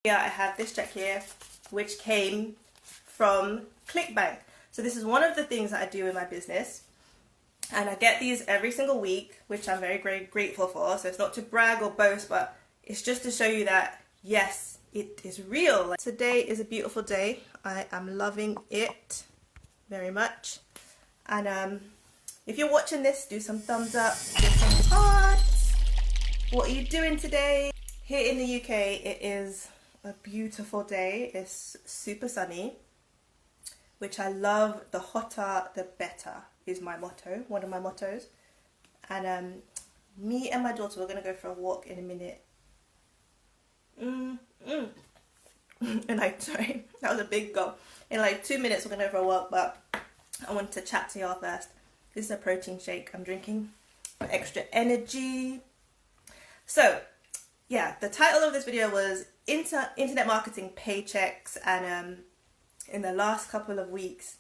Here I have this check here, which came from ClickBank. So this is one of the things that I do in my business, and I get these every single week, which I'm very grateful for. So it's not to brag or boast, but it's just to show you that yes, it is real. Today is a beautiful day. I am loving it very much. And if you're watching this, do some thumbs up, give some hearts. What are you doing today? Here in the UK, it is a beautiful day. It's super sunny, which I love. The hotter the better is my motto, one of my mottos. And me and my daughter, we're gonna go for a walk in a minute. And sorry, that was a big go. In like 2 minutes we're gonna go for a walk, but I wanted to chat to y'all first. This is a protein shake I'm drinking for extra energy. So yeah, the title of this video was Internet Marketing Paychecks, and in the last couple of weeks,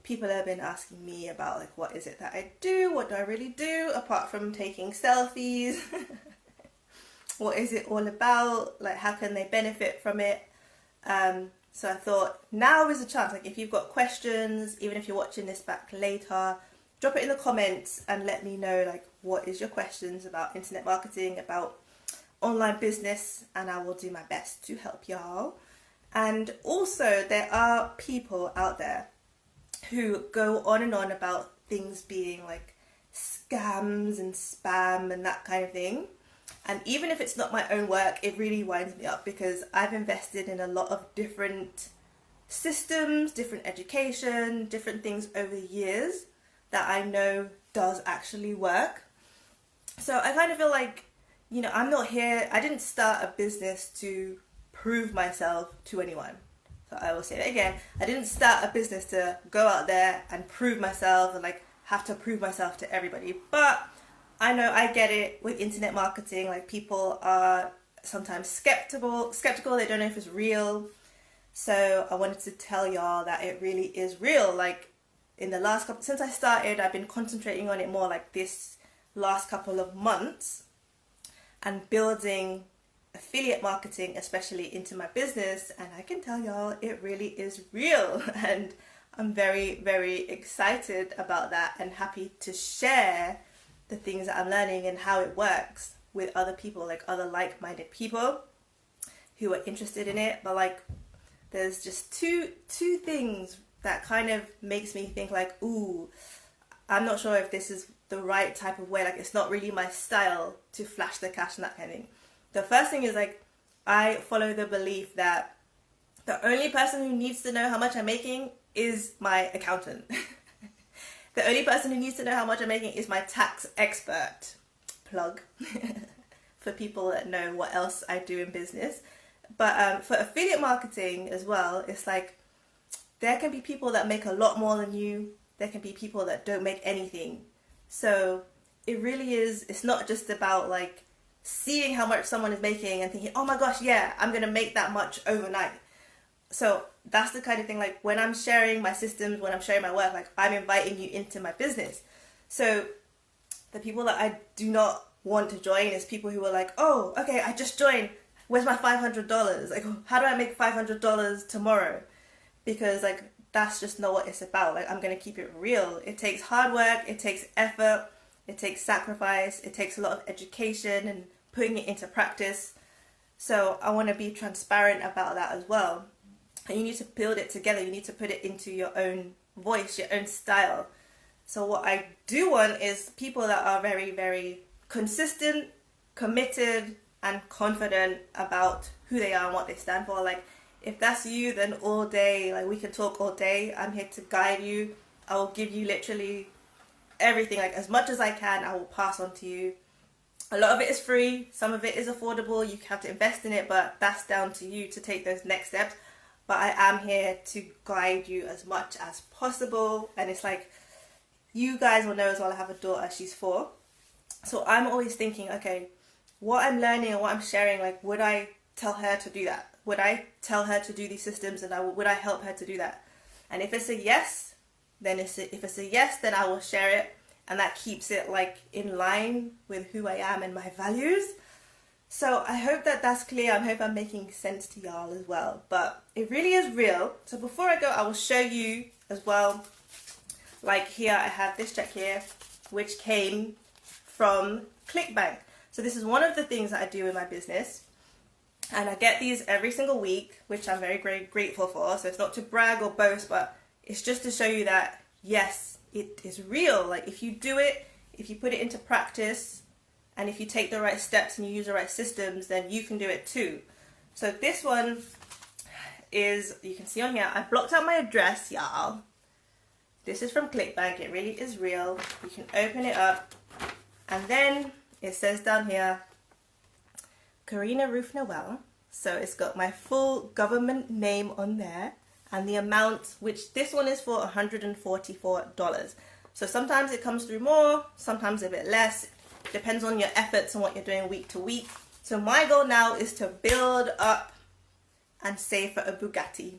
people have been asking me about like, what is it that I do? What do I really do apart from taking selfies? What is it all about? Like, how can they benefit from it? So I thought now is the chance. Like, if you've got questions, even if you're watching this back later, drop it in the comments and let me know like, what is your questions about internet marketing, about online business, and I will do my best to help y'all. And also, there are people out there who go on and on about things being like scams and spam and that kind of thing. And even if it's not my own work, it really winds me up because I've invested in a lot of different systems, different education, different things over the years that I know does actually work. So I kind of feel like, you know, I'm not here, I didn't start a business to prove myself to anyone. So I will say that again, I didn't start a business to go out there and prove myself and like have to prove myself to everybody. But I know I get it with internet marketing, like people are sometimes skeptical, they don't know if it's real. So I wanted to tell y'all that it really is real. Like in the last couple, since I started, I've been concentrating on it more like this last couple of months and building affiliate marketing, especially into my business. And I can tell y'all it really is real. And I'm very, very excited about that and happy to share the things that I'm learning and how it works with other people, like other like-minded people who are interested in it. But like, there's just two things that kind of makes me think like, ooh, I'm not sure if this is the right type of way. Like, it's not really my style to flash the cash and that kind of thing. The first thing is like, I follow the belief that the only person who needs to know how much I'm making is my accountant. The only person who needs to know how much I'm making is my tax expert. Plug. For people that know what else I do in business. But for affiliate marketing as well, it's like, there can be people that make a lot more than you. There can be people that don't make anything. So it really is, it's not just about like seeing how much someone is making and thinking, oh my gosh, yeah, I'm going to make that much overnight. So that's the kind of thing, like when I'm sharing my systems, when I'm sharing my work, like I'm inviting you into my business. So the people that I do not want to join is people who are like, oh, okay, I just joined. Where's my $500? Like, how do I make $500 tomorrow? Because like, that's just not what it's about. Like, I'm going to keep it real. It takes hard work. It takes effort. It takes sacrifice. It takes a lot of education and putting it into practice. So I want to be transparent about that as well. And you need to build it together. You need to put it into your own voice, your own style. So what I do want is people that are very, very consistent, committed, and confident about who they are and what they stand for. Like, if that's you, then all day, like we can talk all day. I'm here to guide you. I will give you literally everything, like as much as I can, I will pass on to you. A lot of it is free. Some of it is affordable. You have to invest in it, but that's down to you to take those next steps. But I am here to guide you as much as possible. And it's like, you guys will know as well, I have a daughter, she's 4. So I'm always thinking, okay, what I'm learning and what I'm sharing, like, would I tell her to do that? Would I tell her to do these systems, and would I help her to do that? And if it's a yes, then if it's a yes, then I will share it. And that keeps it like in line with who I am and my values. So I hope that that's clear. I hope I'm making sense to y'all as well. But it really is real. So before I go, I will show you as well. Like here, I have this check here, which came from ClickBank. So this is one of the things that I do in my business. And I get these every single week, which I'm very, very grateful for. So it's not to brag or boast, but it's just to show you that, yes, it is real. Like if you do it, if you put it into practice, and if you take the right steps and you use the right systems, then you can do it too. So this one is, you can see on here, I blocked out my address, y'all. This is from ClickBank. It really is real. You can open it up. And then it says down here, Karina Ruth Noel. So it's got my full government name on there. And the amount, which this one is for $144. So sometimes it comes through more, sometimes a bit less. Depends on your efforts and what you're doing week to week. So my goal now is to build up and save for a Bugatti.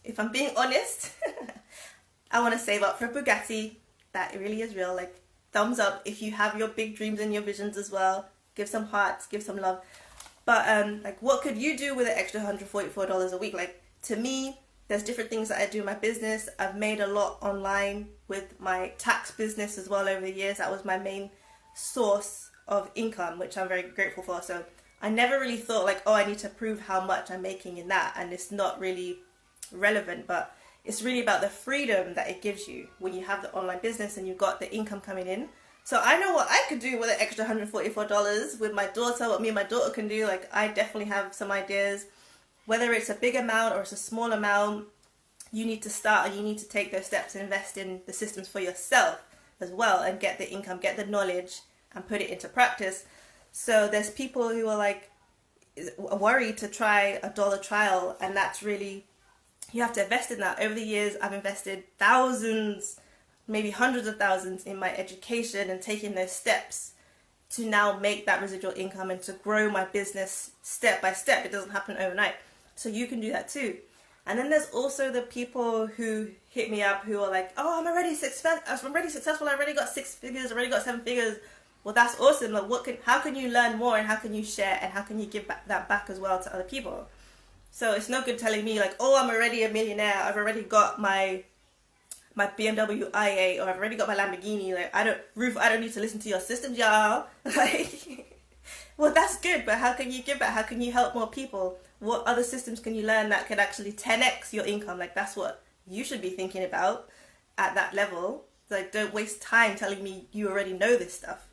If I'm being honest, I want to save up for a Bugatti. That really is real. Like, thumbs up if you have your big dreams and your visions as well. Give some hearts, give some love. But like, what could you do with an extra $144 a week? Like, to me, there's different things that I do in my business. I've made a lot online with my tax business as well over the years. That was my main source of income, which I'm very grateful for. So I never really thought like, oh, I need to prove how much I'm making in that, and it's not really relevant. But it's really about the freedom that it gives you when you have the online business and you've got the income coming in. So I know what I could do with an extra $144 with my daughter, what me and my daughter can do. Like, I definitely have some ideas. Whether it's a big amount or it's a small amount, you need to start and you need to take those steps and invest in the systems for yourself as well, and get the income, get the knowledge, and put it into practice. So there's people who are like worried to try a dollar trial, and that's really, you have to invest in that. Over the years, I've invested thousands, maybe hundreds of thousands in my education and taking those steps to now make that residual income and to grow my business step by step. It doesn't happen overnight. So you can do that too. And then there's also the people who hit me up who are like, oh, I'm already successful. I already got 6 figures, I already got 7 figures. Well, that's awesome. Like, how can you learn more, and how can you share, and how can you give that back as well to other people? So it's no good telling me like, oh, I'm already a millionaire. I've already got my BMW i8, or I've already got my Lamborghini. Like, Ruth, I don't need to listen to your systems, y'all. Like, well, that's good, but how can you give back? How can you help more people? What other systems can you learn that could actually 10x your income? Like, that's what you should be thinking about at that level. Like, don't waste time telling me you already know this stuff.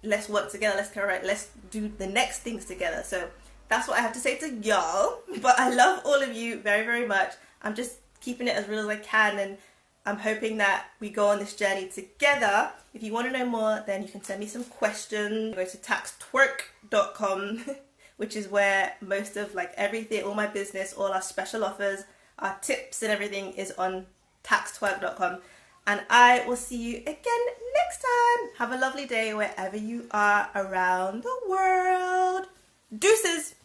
Let's work together. Let's do the next things together. So that's what I have to say to y'all. But I love all of you very, very much. I'm just keeping it as real as I can, and I'm hoping that we go on this journey together. If you want to know more, then you can send me some questions. Go to taxtwerk.com, which is where most of like everything, all my business, all our special offers, our tips and everything is on taxtwerk.com. And I will see you again next time. Have a lovely day wherever you are around the world. Deuces!